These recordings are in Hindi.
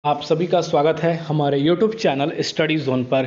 आप सभी का स्वागत है हमारे YouTube चैनल स्टडी जोन पर।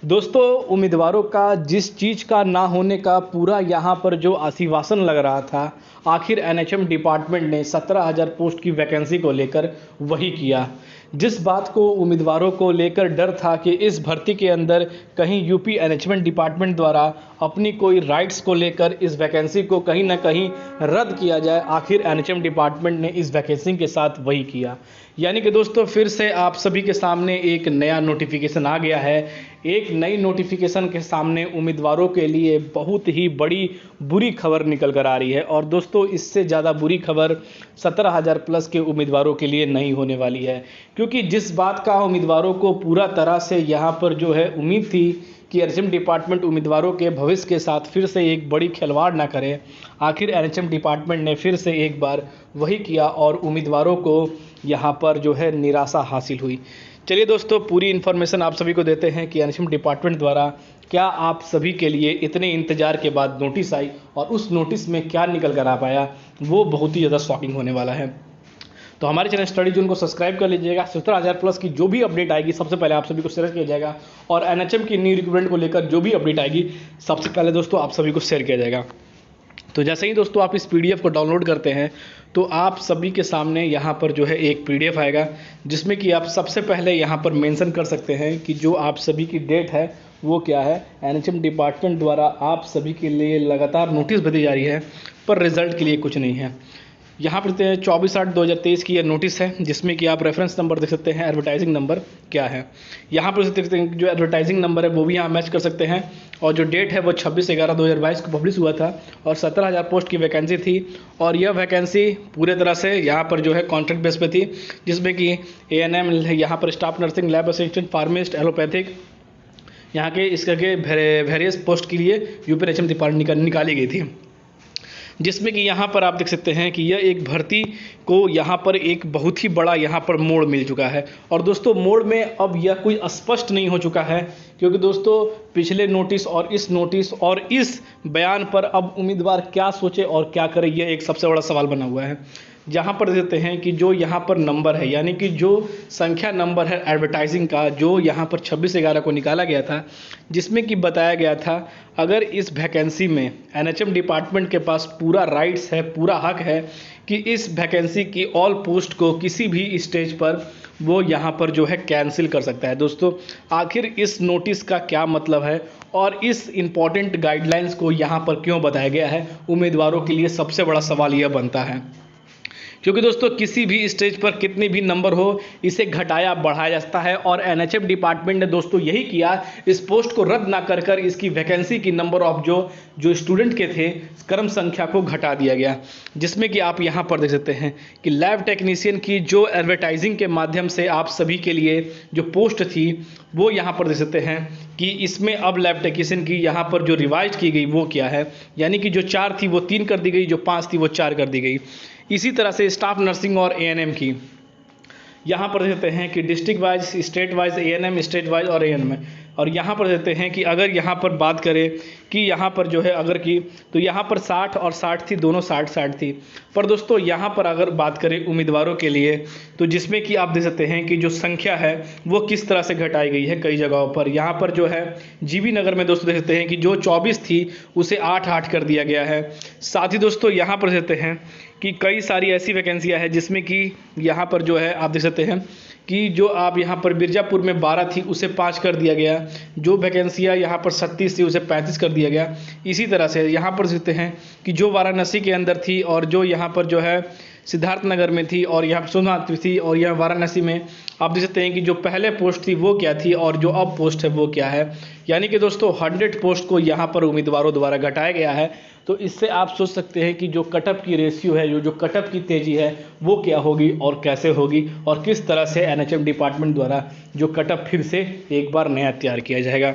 दोस्तों, उम्मीदवारों का जिस चीज़ का ना होने का पूरा यहाँ पर जो आश्वासन लग रहा था, आखिर एनएचएम डिपार्टमेंट ने 17,000 पोस्ट की वैकेंसी को लेकर वही किया। जिस बात को उम्मीदवारों को लेकर डर था कि इस भर्ती के अंदर कहीं यूपी एनएचएम डिपार्टमेंट द्वारा अपनी कोई राइट्स को लेकर इस वैकेंसी को कहीं ना कहीं रद्द किया जाए, आखिर एनएचएम डिपार्टमेंट ने इस वैकेंसी के साथ वही किया। यानी कि दोस्तों, फिर से आप सभी के सामने एक नया नोटिफिकेशन आ गया है। एक नई नोटिफिकेशन के सामने उम्मीदवारों के लिए बहुत ही बड़ी बुरी खबर निकल कर आ रही है। और दोस्तों, इससे ज़्यादा बुरी खबर 17,000 प्लस के उम्मीदवारों के लिए नहीं होने वाली है, क्योंकि जिस बात का उम्मीदवारों को पूरा तरह से यहाँ पर जो है उम्मीद थी कि एनएचएम डिपार्टमेंट उम्मीदवारों के भविष्य के साथ फिर से एक बड़ी खिलवाड़ ना करे, आखिर एनएचएम डिपार्टमेंट ने फिर से एक बार वही किया और उम्मीदवारों को यहाँ पर जो है निराशा हासिल हुई। चलिए दोस्तों, पूरी इन्फॉर्मेशन आप सभी को देते हैं कि एनएचएम डिपार्टमेंट द्वारा क्या आप सभी के लिए इतने इंतजार के बाद नोटिस आई और उस नोटिस में क्या निकल कर आ पाया, वो बहुत ही ज़्यादा शॉकिंग होने वाला है। तो हमारे चैनल स्टडी जोन को सब्सक्राइब कर लीजिएगा। 17,000 प्लस की जो भी अपडेट आएगी सबसे पहले आप सभी को शेयर किया जाएगा, और एनएचएम की न्यू रिक्रूटमेंट को लेकर जो भी अपडेट आएगी सबसे पहले दोस्तों आप सभी को शेयर किया जाएगा। तो जैसे ही दोस्तों आप इस पीडीएफ को डाउनलोड करते हैं तो आप सभी के सामने यहाँ पर जो है एक पीडीएफ आएगा, जिसमें कि आप सबसे पहले यहाँ पर मेंशन कर सकते हैं कि जो आप सभी की डेट है वो क्या है। एनएचएम डिपार्टमेंट द्वारा आप सभी के लिए लगातार नोटिस भेजी जा रही है, पर रिजल्ट के लिए कुछ नहीं है। यहाँ पर 24/8/2023 की यह नोटिस है, जिसमें कि आप रेफरेंस नंबर देख सकते हैं, एडवर्टाइजिंग नंबर क्या है। यहाँ पर देख सकते हैं जो एडवर्टाइजिंग नंबर है वो भी यहाँ मैच कर सकते हैं, और जो डेट है वो 26/11/2022 को पब्लिश हुआ था, और 17,000 पोस्ट की वैकेंसी थी। और यह वैकेंसी पूरे तरह से यहाँ पर जो है कॉन्ट्रैक्ट बेस पे थी, जिसमें कि एएनएम, यहाँ पर staff nursing, lab assistant, pharmacist, allopathic, यहाँ के इसके वेरियस पोस्ट के लिए यूपी एनएचएम डिपार्टमेंट निकाली गई थी। जिसमें कि यहाँ पर आप देख सकते हैं कि यह एक भर्ती को यहाँ पर एक बहुत ही बड़ा यहाँ पर मोड़ मिल चुका है। और दोस्तों, मोड़ में अब यह कोई स्पष्ट नहीं हो चुका है, क्योंकि दोस्तों पिछले नोटिस और इस नोटिस और इस बयान पर अब उम्मीदवार क्या सोचे और क्या करे, यह एक सबसे बड़ा सवाल बना हुआ है। जहाँ पर देते हैं कि जो यहाँ पर नंबर है, यानी कि जो संख्या नंबर है एडवर्टाइजिंग का, जो यहाँ पर 26/11 को निकाला गया था, जिसमें कि बताया गया था अगर इस वैकेंसी में एनएचएम डिपार्टमेंट के पास पूरा राइट्स है, पूरा हक है कि इस वैकेंसी की ऑल पोस्ट को किसी भी स्टेज पर वो यहाँ पर जो है कैंसिल कर सकता है। दोस्तों, आखिर इस नोटिस का क्या मतलब है और इस इम्पॉर्टेंट गाइडलाइंस को यहाँ पर क्यों बताया गया है, उम्मीदवारों के लिए सबसे बड़ा सवाल यह बनता है। क्योंकि दोस्तों, किसी भी स्टेज पर कितने भी नंबर हो, इसे घटाया बढ़ाया जाता है, और एनएचएम डिपार्टमेंट ने दोस्तों यही किया। इस पोस्ट को रद्द ना कर इसकी वैकेंसी की नंबर ऑफ जो स्टूडेंट के थे क्रम संख्या को घटा दिया गया। जिसमें कि आप यहाँ पर देख सकते हैं कि लैब टेक्नीशियन की जो एडवर्टाइजिंग के माध्यम से आप सभी के लिए जो पोस्ट थी वो यहाँ पर देख सकते हैं कि इसमें अब लैब टेक्नीशियन की यहाँ पर जो रिवाइज की गई वो क्या है, यानी कि जो 4 थी वो 3 कर दी गई, जो 5 थी वो 4 कर दी गई। इसी तरह से स्टाफ नर्सिंग और एएनएम की यहाँ पर देते हैं कि district wise, state wise ANM, state wise और एएनएम। और यहाँ पर देते हैं कि अगर यहाँ पर बात करें कि यहाँ पर जो है अगर की, तो यहाँ पर 60 और 60 थी, दोनों 60-60 थी। पर दोस्तों, यहाँ पर अगर बात करें उम्मीदवारों के लिए, तो जिसमें कि आप देख सकते हैं कि जो संख्या है वो किस तरह से घटाई गई है कई जगहों पर। यहाँ पर जो है जीबी नगर में दोस्तों देख सकते हैं कि जो 24 थी उसे 8-8 कर दिया गया है। साथ ही दोस्तों यहाँ पर देख सकते हैं कि कई सारी ऐसी वैकेंसियाँ हैं जिसमें कि यहाँ पर जो है आप देख सकते हैं कि जो आप यहाँ पर मिर्ज़ापुर में 12 थी उसे 5 कर दिया गया, जो वैकेंसियाँ यहाँ पर 36 थी उसे 35 कर दिया गया। इसी तरह से यहाँ पर देखते हैं कि जो वाराणसी के अंदर थी और जो यहाँ पर जो है सिद्धार्थनगर में थी और यहाँ सोमनाथ थी और यहाँ वाराणसी में आप देख सकते हैं कि जो पहले पोस्ट थी वो क्या थी और जो अब पोस्ट है वो क्या है। यानी कि दोस्तों 100 पोस्ट को यहाँ पर उम्मीदवारों द्वारा घटाया गया है। तो इससे आप सोच सकते हैं कि जो कटअप की रेशियो है, जो कटअप की तेज़ी है वो क्या होगी और कैसे होगी, और किस तरह से एनएचएम डिपार्टमेंट द्वारा जो कटअप फिर से एक बार नया तैयार किया जाएगा।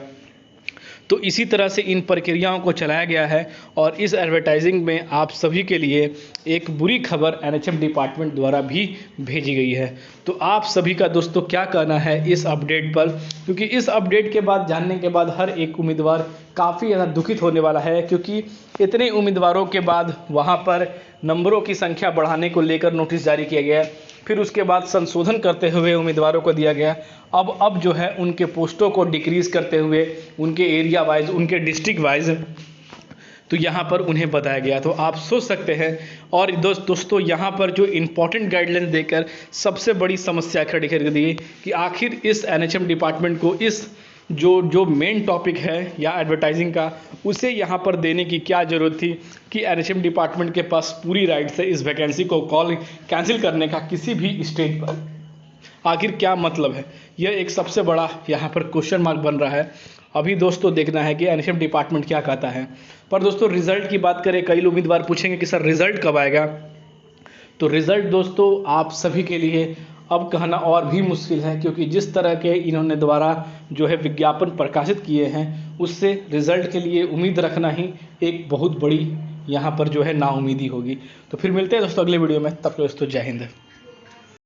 तो इसी तरह से इन प्रक्रियाओं को चलाया गया है, और इस एडवर्टाइजिंग में आप सभी के लिए एक बुरी खबर एनएचएम डिपार्टमेंट द्वारा भी भेजी गई है। तो आप सभी का दोस्तों क्या कहना है इस अपडेट पर, क्योंकि इस अपडेट के बाद, जानने के बाद हर एक उम्मीदवार काफ़ी ज़्यादा दुखित होने वाला है, क्योंकि इतने उम्मीदवारों के बाद वहाँ पर नंबरों की संख्या बढ़ाने को लेकर नोटिस जारी किया गया है। फिर उसके बाद संशोधन करते हुए उम्मीदवारों को दिया गया। अब जो है उनके पोस्टों को डिक्रीज़ करते हुए उनके एरिया वाइज, उनके डिस्ट्रिक्ट वाइज तो यहाँ पर उन्हें बताया गया। तो आप सोच सकते हैं। और दोस्तों यहाँ पर जो इम्पोर्टेंट गाइडलाइन देकर सबसे बड़ी समस्या खड़ी कर दी कि आखिर इस एनएचएम डिपार्टमेंट को इस जो मेन टॉपिक है या एडवर्टाइजिंग का, उसे यहाँ पर देने की क्या ज़रूरत थी कि एनएचएम डिपार्टमेंट के पास पूरी राइट्स है इस वैकेंसी को कैंसिल करने का किसी भी स्टेज पर। आखिर क्या मतलब है, यह एक सबसे बड़ा यहाँ पर क्वेश्चन मार्क बन रहा है। अभी दोस्तों देखना है कि एनएचएम डिपार्टमेंट क्या कहता है। पर दोस्तों रिजल्ट की बात करें, कई उम्मीदवार पूछेंगे कि सर रिजल्ट कब आएगा। तो रिजल्ट दोस्तों आप सभी के लिए अब कहना और भी मुश्किल है, क्योंकि जिस तरह के इन्होंने द्वारा जो है विज्ञापन प्रकाशित किए हैं, उससे रिजल्ट के लिए उम्मीद रखना ही एक बहुत बड़ी यहाँ पर जो है नाउम्मीदी होगी। तो फिर मिलते हैं दोस्तों अगले वीडियो में, तब तक दोस्तों जय हिंद।